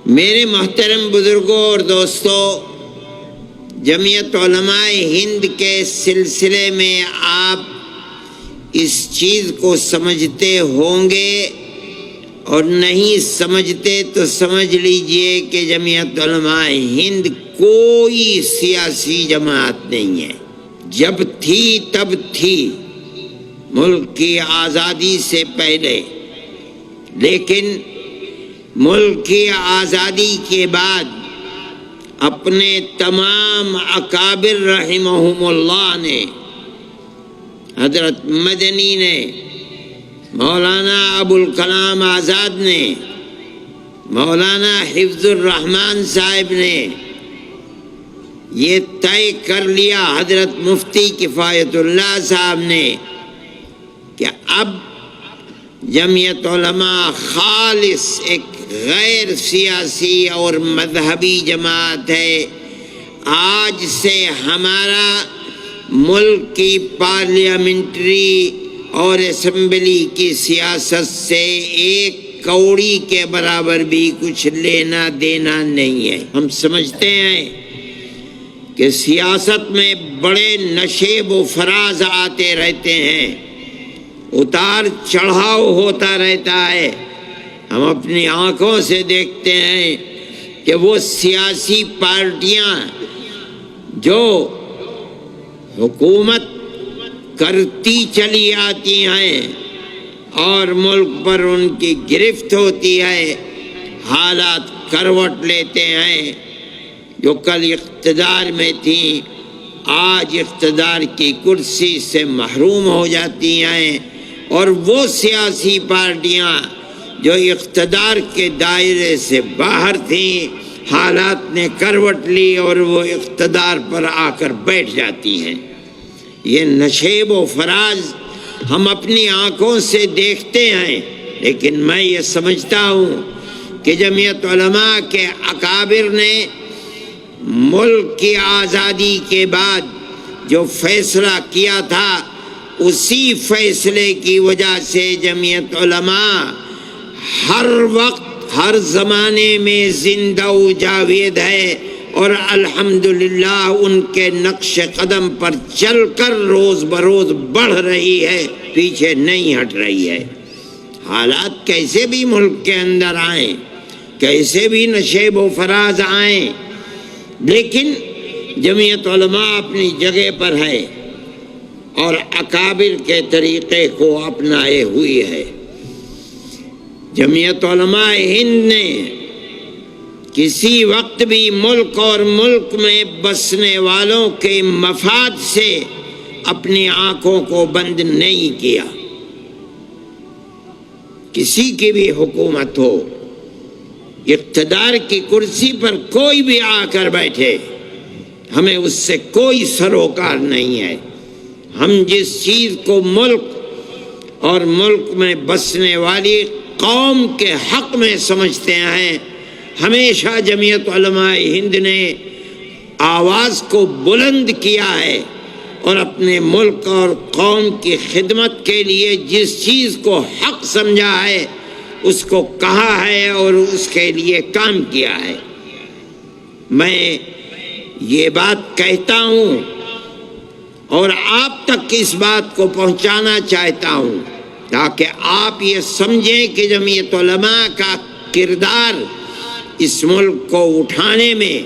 میرے محترم بزرگوں اور دوستوں، جمعیت علماء ہند کے سلسلے میں آپ اس چیز کو سمجھتے ہوں گے، اور نہیں سمجھتے تو سمجھ لیجئے کہ جمعیت علماء ہند کوئی سیاسی جماعت نہیں ہے۔ جب تھی تب تھی، ملک کی آزادی سے پہلے، لیکن ملک کی آزادی کے بعد اپنے تمام اکابر رحمہم اللہ نے، حضرت مدنی نے، مولانا ابوالکلام آزاد نے، مولانا حفظ الرحمان صاحب نے یہ طے کر لیا، حضرت مفتی کفایت اللہ صاحب نے، کہ اب جمعیت علماء خالص ایک غیر سیاسی اور مذہبی جماعت ہے۔ آج سے ہمارا ملک کی پارلیمنٹری اور اسمبلی کی سیاست سے ایک کوڑی کے برابر بھی کچھ لینا دینا نہیں ہے۔ ہم سمجھتے ہیں کہ سیاست میں بڑے نشیب و فراز آتے رہتے ہیں، اتار چڑھاؤ ہوتا رہتا ہے۔ ہم اپنی آنکھوں سے دیکھتے ہیں کہ وہ سیاسی پارٹیاں جو حکومت کرتی چلی آتی ہیں اور ملک پر ان کی گرفت ہوتی ہے، حالات کروٹ لیتے ہیں۔ جو کل اقتدار میں تھیں آج اقتدار کی کرسی سے محروم ہو جاتی ہیں، اور وہ سیاسی پارٹیاں جو اقتدار کے دائرے سے باہر تھیں، حالات نے کروٹ لی اور وہ اقتدار پر آ کر بیٹھ جاتی ہیں۔ یہ نشیب و فراز ہم اپنی آنکھوں سے دیکھتے ہیں، لیکن میں یہ سمجھتا ہوں کہ جمعیت علماء کے اکابر نے ملک کی آزادی کے بعد جو فیصلہ کیا تھا، اسی فیصلے کی وجہ سے جمعیت علماء ہر وقت ہر زمانے میں زندہ و جاوید ہے، اور الحمدللہ ان کے نقش قدم پر چل کر روز بروز بڑھ رہی ہے، پیچھے نہیں ہٹ رہی ہے۔ حالات کیسے بھی ملک کے اندر آئیں، کیسے بھی نشیب و فراز آئیں، لیکن جمعیت علماء اپنی جگہ پر ہے اور اکابر کے طریقے کو اپنائے ہوئی ہے۔ جمعیت علماء ہند نے کسی وقت بھی ملک اور ملک میں بسنے والوں کے مفاد سے اپنی آنکھوں کو بند نہیں کیا۔ کسی کی بھی حکومت ہو، اقتدار کی کرسی پر کوئی بھی آ کر بیٹھے، ہمیں اس سے کوئی سروکار نہیں ہے۔ ہم جس چیز کو ملک اور ملک میں بسنے والی قوم کے حق میں سمجھتے ہیں، ہمیشہ جمعیت علماء ہند نے آواز کو بلند کیا ہے، اور اپنے ملک اور قوم کی خدمت کے لیے جس چیز کو حق سمجھا ہے اس کو کہا ہے اور اس کے لیے کام کیا ہے۔ میں یہ بات کہتا ہوں اور آپ تک اس بات کو پہنچانا چاہتا ہوں، تاکہ آپ یہ سمجھیں کہ جمعیت علماء کا کردار اس ملک کو اٹھانے میں،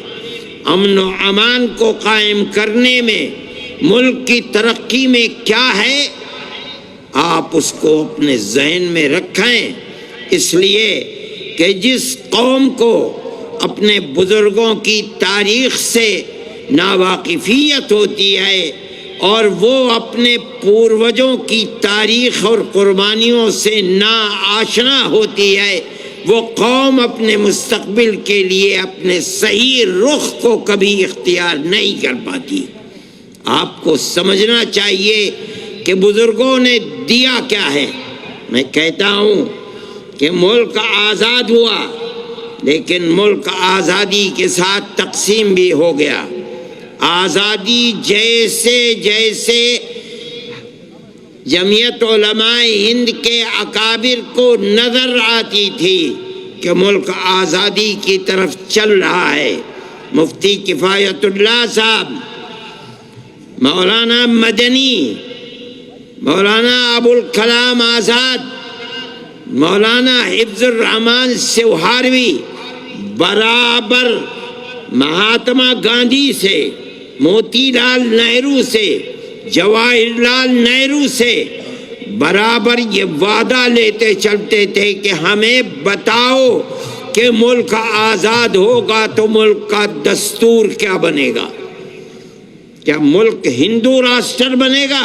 امن و امان کو قائم کرنے میں، ملک کی ترقی میں کیا ہے، آپ اس کو اپنے ذہن میں رکھیں۔ اس لیے کہ جس قوم کو اپنے بزرگوں کی تاریخ سے ناواقفیت ہوتی ہے اور وہ اپنے پوروجوں کی تاریخ اور قربانیوں سے ناآشنا ہوتی ہے، وہ قوم اپنے مستقبل کے لیے اپنے صحیح رخ کو کبھی اختیار نہیں کر پاتی۔ آپ کو سمجھنا چاہیے کہ بزرگوں نے دیا کیا ہے۔ میں کہتا ہوں کہ ملک آزاد ہوا، لیکن ملک آزادی کے ساتھ تقسیم بھی ہو گیا۔ آزادی جیسے جیسے جمعیت علماء ہند کے اکابر کو نظر آتی تھی، کہ ملک آزادی کی طرف چل رہا ہے۔ مفتی کفایت اللہ صاحب، مولانا مدنی، مولانا ابوالکلام آزاد، مولانا حفظ الرحمان سوہاروی برابر مہاتما گاندھی سے، موتی لال نہرو سے، جواہر لال نہرو سے برابر یہ وعدہ لیتے چلتے تھے کہ ہمیں بتاؤ کہ ملک آزاد ہوگا تو ملک کا دستور کیا بنے گا؟ کیا ملک ہندو راشٹر بنے گا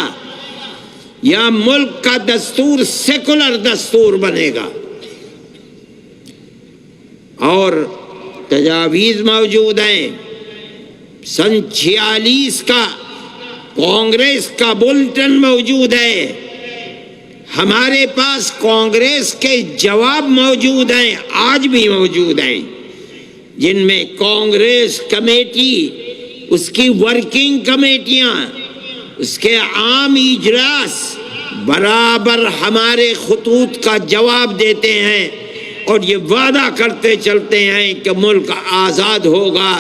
یا ملک کا دستور سیکولر دستور بنے گا؟ اور تجاویز موجود ہیں۔ سن 46 کا کانگریس کا بلٹن موجود ہے، ہمارے پاس کانگریس کے جواب موجود ہیں، آج بھی موجود ہیں، جن میں کانگریس کمیٹی، اس کی ورکنگ کمیٹیاں، اس کے عام اجلاس برابر ہمارے خطوط کا جواب دیتے ہیں اور یہ وعدہ کرتے چلتے ہیں کہ ملک آزاد ہوگا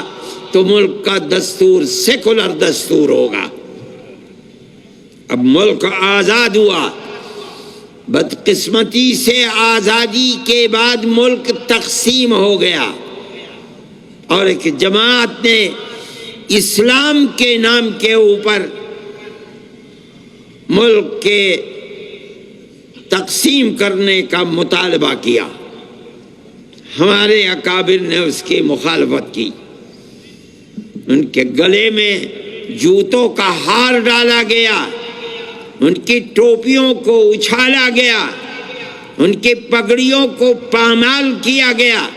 تو ملک کا دستور سیکولر دستور ہوگا۔ اب ملک آزاد ہوا، بدقسمتی سے آزادی کے بعد ملک تقسیم ہو گیا اور ایک جماعت نے اسلام کے نام کے اوپر ملک کے تقسیم کرنے کا مطالبہ کیا۔ ہمارے اکابر نے اس کی مخالفت کی، ان کے گلے میں جوتوں کا ہار ڈالا گیا، ان کی ٹوپیوں کو اچھالا گیا، ان کی پگڑیوں کو پامال کیا گیا،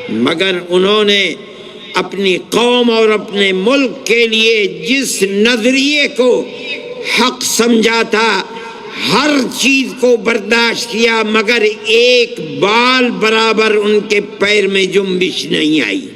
مگر انہوں نے اپنی قوم اور اپنے ملک کے لیے جس نظریے کو حق سمجھا تھا ہر چیز کو برداشت کیا، مگر ایک بال برابر ان کے پیر میں جنبش نہیں آئی۔